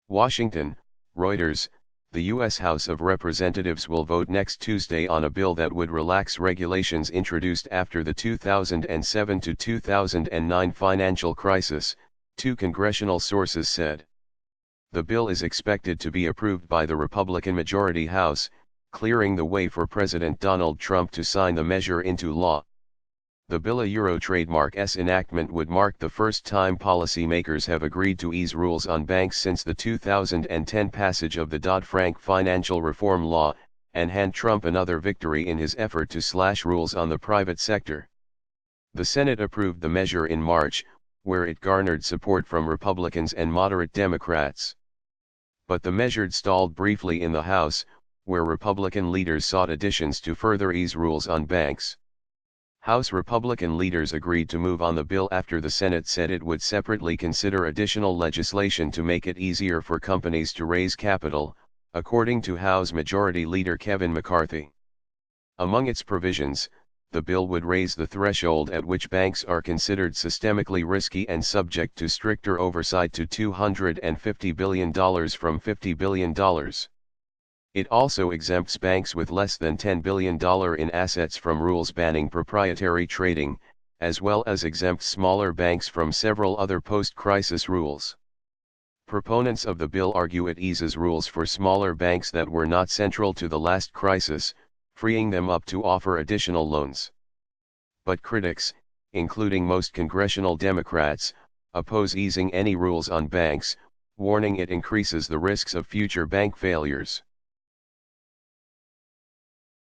Washington, Reuters. The U.S. House of Representatives will vote next Tuesday on a bill that would relax regulations introduced after the 2007 to 2009 financial crisis, two congressional sources said. The bill is expected to be approved by the Republican-majority House, clearing the way for President Donald Trump to sign the measure into law. The bill, a Euro trademark's enactment, would mark the first time policymakers have agreed to ease rules on banks since the 2010 passage of the Dodd-Frank financial reform law, and hand Trump another victory in his effort to slash rules on the private sector. The Senate approved the measure in March, where it garnered support from Republicans and moderate Democrats. But the measure stalled briefly in the House, where Republican leaders sought additions to further ease rules on banks. House Republican leaders agreed to move on the bill after the Senate said it would separately consider additional legislation to make it easier for companies to raise capital, according to House Majority Leader Kevin McCarthy. Among its provisions, the bill would raise the threshold at which banks are considered systemically risky and subject to stricter oversight to $250 billion from $50 billion. It also exempts banks with less than $10 billion in assets from rules banning proprietary trading, as well as exempts smaller banks from several other post-crisis rules. Proponents of the bill argue it eases rules for smaller banks that were not central to the last crisis, freeing them up to offer additional loans. But critics, including most congressional Democrats, oppose easing any rules on banks, warning it increases the risks of future bank failures.